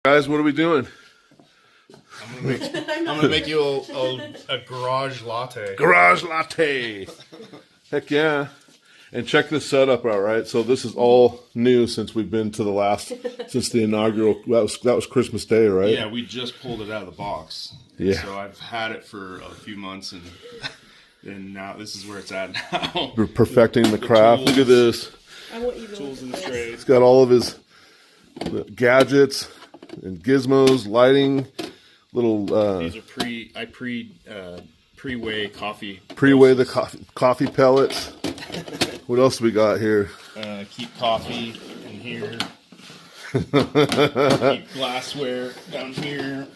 Guys, what are we doing? I'm gonna make you a garage latte. Garage latte. Heck yeah. And check this setup out, right? So this is all new since we've been to since the inaugural, that was Christmas Day, right? Yeah, we just pulled it out of the box. Yeah. So I've had it for a few months and now this is where it's at now. We're perfecting the craft. Tools. Look at this. I want you to Tools in the tray. It's got all of his gadgets and gizmos, lighting, little These are pre-weigh coffee. Pre-weigh the coffee pellets. What else we got here? Keep coffee in here. Keep glassware down here.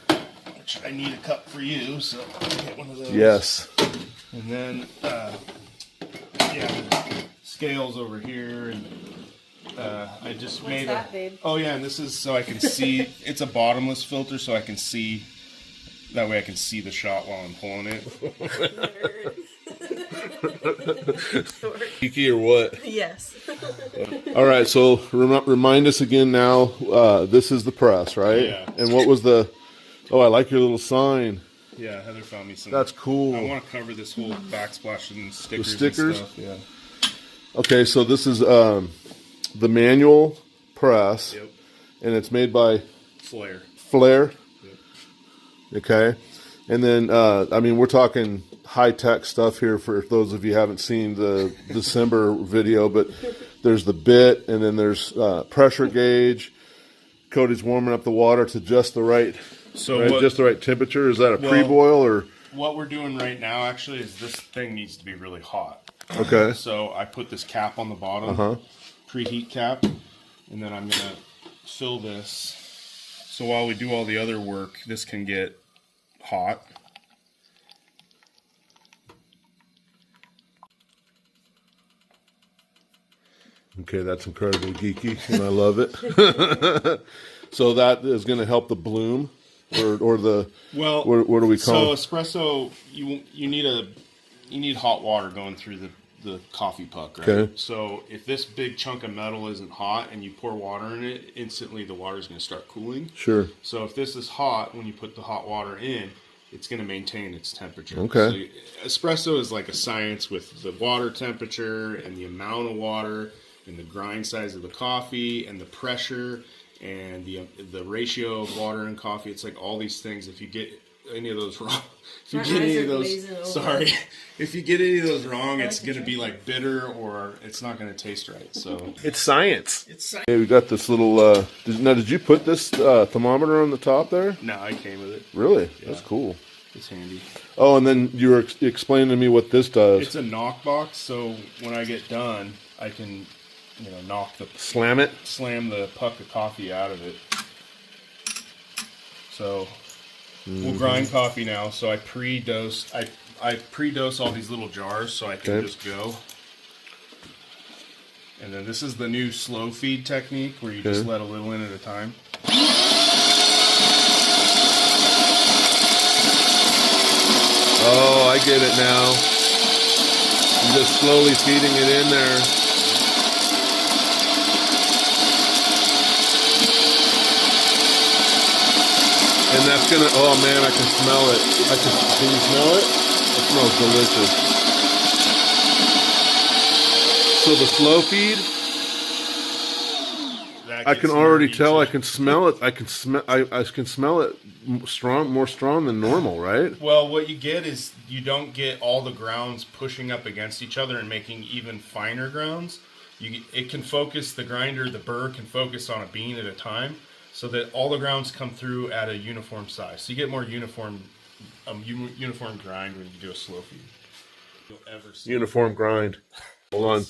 Which I need a cup for you, so I'll get one of those. Yes. And then scales over here, and I just made that, babe? Oh yeah, and this is so I can see. It's a bottomless filter, so I can see. That way I can see the shot while I'm pulling it. Kiki or what? Yes. All right, so remind us again now. This is the press, right? Yeah. And what was the? Oh, I like your little sign. Yeah, Heather found me some. That's cool. I want to cover this whole backsplash and stickers. The stickers? And stuff. Yeah. Okay, so this is the manual press, Yep. and it's made by Flair. Flair. Yep. Okay, and then I mean we're talking high tech stuff here for those of you who haven't seen the December video, but there's the bit, and then there's pressure gauge. Cody's warming up the water to just the right. So right, just the right temperature. Is that a pre-boil or? What we're doing right now actually is this thing needs to be really hot. Okay. So I put this cap on the bottom, preheat cap, and then I'm gonna fill this. So while we do all the other work, this can get hot. Okay, that's incredibly geeky, and I love it. So that is going to help the bloom. Or the what do we call? So espresso, you need hot water going through the coffee puck, right? Okay. So if this big chunk of metal isn't hot and you pour water in it, instantly the water is going to start cooling. Sure. So if this is hot, when you put the hot water in, it's going to maintain its temperature. Okay. So espresso is like a science with the water temperature and the amount of water and the grind size of the coffee and the pressure and the ratio of water and coffee. It's like all these things. If you get any of those wrong, if you get any of those wrong, it's going to be like bitter or it's not going to taste right. So it's science. Hey, we got this little. Did you put this thermometer on the top there? No, I came with it. Really? Yeah. That's cool. It's handy. Oh, and then you were explaining to me what this does. It's a knock box, so when I get done, I can. Slam the puck of coffee out of it. So we'll grind coffee now. So I pre-dose. I pre-dose all these little jars so I can just go. And then this is the new slow feed technique where you just let a little in at a time. Oh, I get it now. I'm just slowly feeding it in there. And that's gonna, oh man, I can smell it. Can you smell it? It smells delicious. So the slow feed, I can already tell, I can smell it. I can smell it more strong than normal, right? Well, what you get is you don't get all the grounds pushing up against each other and making even finer grounds. It can focus, the grinder, the burr can focus on a bean at a time, so that all the grounds come through at a uniform size. So you get more uniform grind when you do a slow feed. You'll ever see uniform grind. Hold on.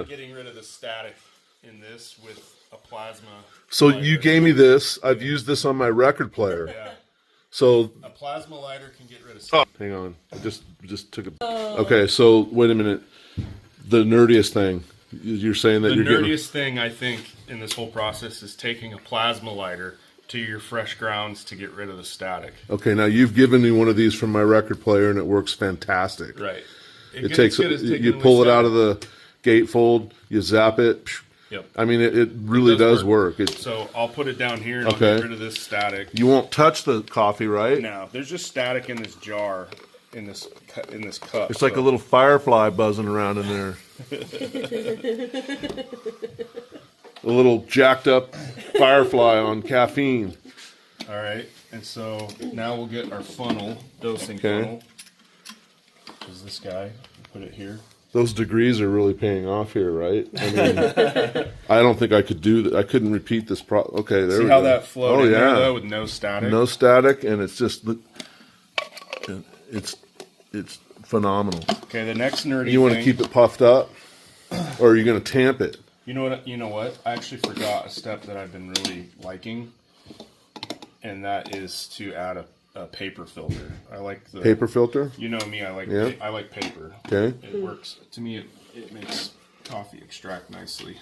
Getting rid of the static in this with a plasma. So lighter. you gave me this. I've used this on my record player. Yeah. So a plasma lighter can get rid of static. Hang on. I just took a. Okay, so wait a minute. The nerdiest thing. You're saying that the you're nerdiest thing I think in this whole process is taking a plasma lighter to your fresh grounds to get rid of the static. Okay, now you've given me one of these from my record player and it works fantastic. Right. It takes you pull it out of the gatefold, you zap it, Yep. I mean, it really does work. So I'll put it down here and Okay. I'll get rid of this static. You won't touch the coffee, right? No, there's just static in this jar, in this cup. It's like a little firefly buzzing around in there. A little jacked up firefly on caffeine. All right, and so now we'll get our funnel, dosing funnel. Is this guy? Put it here. Those degrees are really paying off here, right? I mean, I don't think I could do that. I couldn't repeat this. Okay, there we go. See how that flowed in there, though, with no static? No static, and it's just, it's phenomenal. Okay, the next nerdy You want to keep it puffed up, or are you going to tamp it? You know what? I actually forgot a step that I've been really liking, and that is to add a paper filter. I like the paper filter. You know me. I like paper. Okay. It works to me. It makes coffee extract nicely.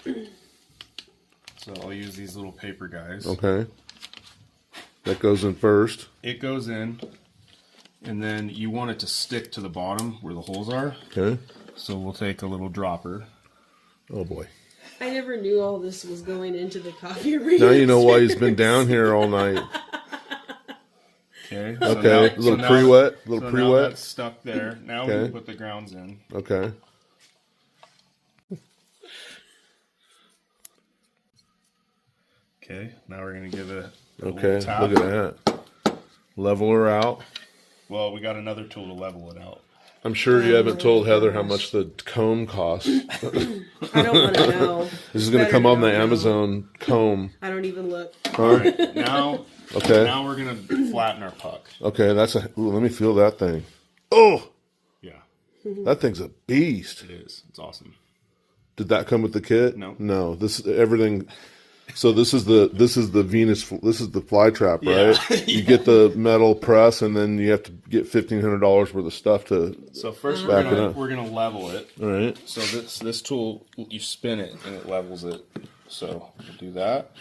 So I'll use these little paper guys. Okay. That goes in first. It goes in, and then you want it to stick to the bottom where the holes are. Okay. So we'll take a little dropper. Oh boy. I never knew all this was going into the coffee arena. Now you know why he's been down here all night. Okay. Okay. A little pre-wet. A little pre-wet. Now that's stuck there. Now we can put the grounds in. Okay. Okay. Now we're gonna give it a Okay. tap. Look at that. Level her out. Well, we got another tool to level it out. I'm sure you haven't told Heather how much the comb costs. I don't want to know. This is going to come on the Amazon comb. I don't even look. All right. Now. Okay. Now we're gonna flatten our puck. Okay. Let me feel that thing. Oh. Yeah. That thing's a beast. It is. It's awesome. Did that come with the kit? No. No. This is everything. So this is the fly trap, right? Yeah. You get the metal press, and then you have to get $1,500 worth of stuff to. So first back it up. we're gonna level it. All right. So this tool, you spin it and it levels it. So we'll do that.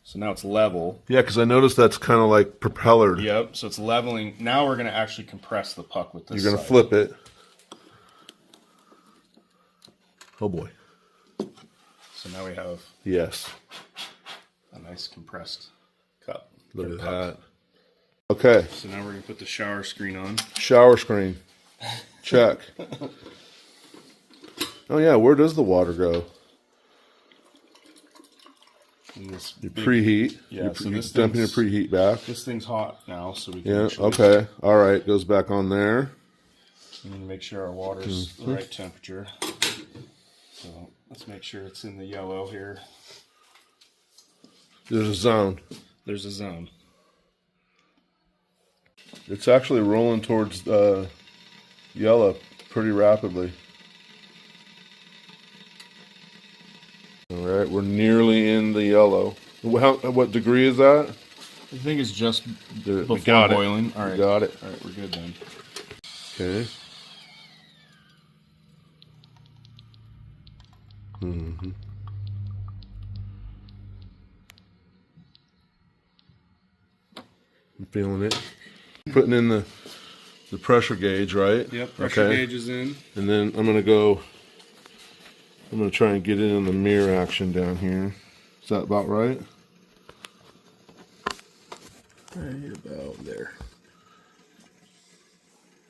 So now it's level. Yeah, because I noticed that's kind of like propellered. Yep. So it's leveling. Now we're gonna actually compress the puck with this. You're gonna flip it. Oh boy. So now we have Yes. a nice compressed cup. Look at that. Okay. So now we're gonna put the shower screen on. Shower screen. Check. Oh yeah, where does the water go? You preheat. Yeah, so You're this dumping your thing's- preheat back. This thing's hot now, so we can Yeah, actually okay. All right, goes back on there. we need to make sure our water's the right temperature. So let's make sure it's in the yellow here. There's a zone. There's a zone. It's actually rolling towards yellow pretty rapidly. All right, we're nearly in the yellow. What degree is that? I think it's just We before got it. boiling. All right. Got it. All right, we're good then. Okay. Mm-hmm. I'm feeling it. Putting in the pressure gauge, right? Yep, pressure gauge is in. And then I'm going to try and get it in the mirror action down here. Is that about right? Right about there.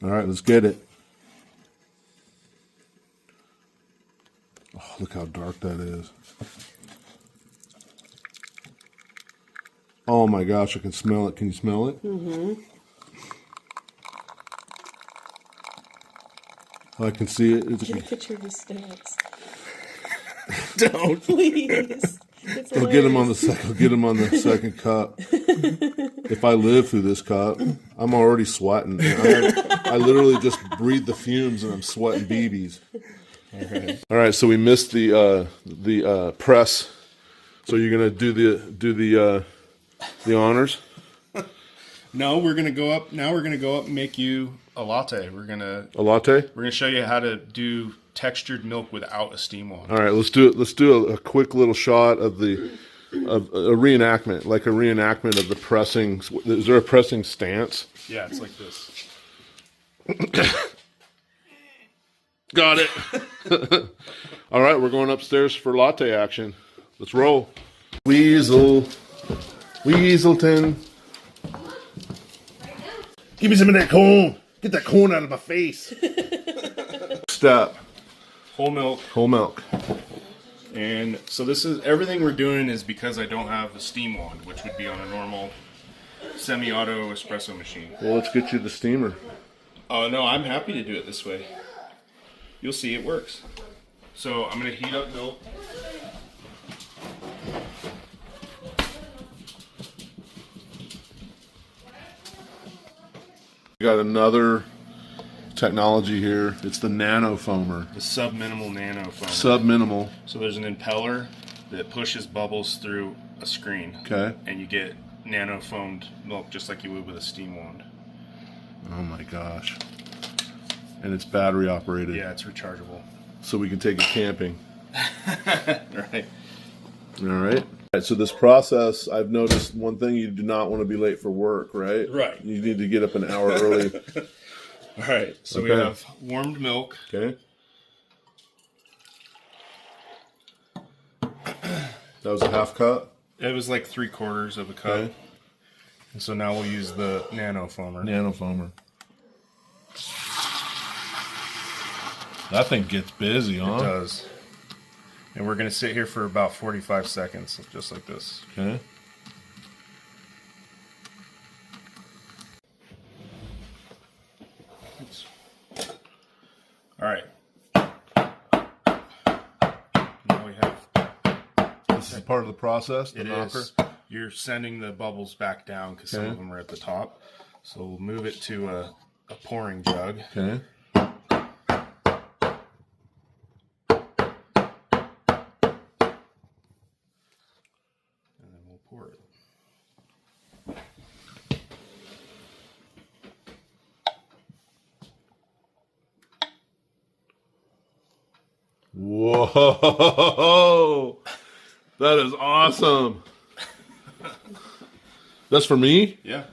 All right, let's get it. Oh, look how dark that is. Oh my gosh, I can smell it. Can you smell it? Mm-hmm. I can see it. Get a picture of the stats. Don't. Please. I'll get him on the second. I'll get him on the second cup. If I live through this cup, I'm already sweating. I literally just breathe the fumes and I'm sweating BBs. Okay. All right, so we missed the press. So you're gonna do the honors. No, we're gonna go up. Now we're gonna go up and make you a latte. A latte. We're gonna show you how to do textured milk without a steam water. All right, let's do it. Let's do a quick little shot of a reenactment, like a reenactment of the pressing. Is there a pressing stance? Yeah, it's like this. Got it. All right, we're going upstairs for latte action. Let's roll. Weaselton. Give me some of that corn. Get that corn out of my face. Step. Whole milk. Whole milk. And so this is everything we're doing is because I don't have a steam wand, which would be on a normal semi-auto espresso machine. Well, let's get you the steamer. Oh no, I'm happy to do it this way. You'll see it works. So I'm going to heat up milk. We got another technology here. It's the nano foamer. The sub-minimal nano foam. Sub-minimal. So there's an impeller that pushes bubbles through a screen. Okay. And you get nano foamed milk just like you would with a steam wand. Oh my gosh. And it's battery operated. Yeah, it's rechargeable. So we can take it camping. Right. All right. So this process, I've noticed one thing: you do not want to be late for work, right? Right. You need to get up an hour early. All right. So we Okay. have warmed milk. Okay. That was a half cup. It was like 3/4 of a cup. Okay. And so now we'll use the nano foamer. Nano foamer. That thing gets busy, huh? It does. And we're going to sit here for about 45 seconds, just like this. Okay. Oops. All right. Now we have... This is part of the process, the It knocker. is. You're sending the bubbles back down because some Okay. of them are at the top. So we'll move it to a pouring jug. Okay. And then we'll pour it. Whoa! That is awesome. That's for me? Yeah.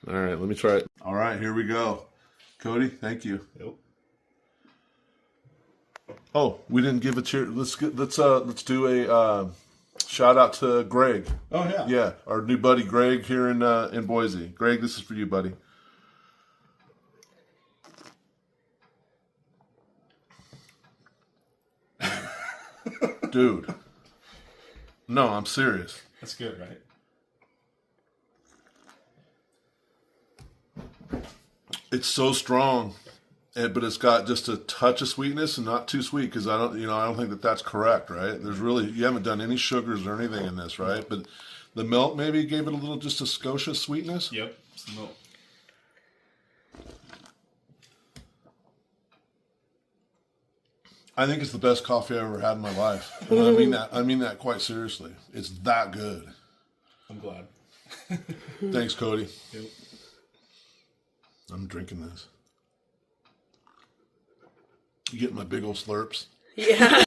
All right, let me try it. All right, here we go. Cody, thank you. Yep. Oh, we didn't give a cheer. Let's do a shout out to Greg. Oh, yeah. Yeah, our new buddy Greg here in Boise. Greg, this is for you, buddy. Dude. No, I'm serious. That's good, right? It's so strong, but it's got just a touch of sweetness and not too sweet because I don't think that that's correct, right? You haven't done any sugars or anything in this, right? But the milk maybe gave it just a Scotia sweetness. Yep. It's the milk. I think it's the best coffee I've ever had in my life. And I mean that quite seriously. It's that good. I'm glad. Thanks, Cody. Yep. I'm drinking this. You get my big old slurps. Yeah.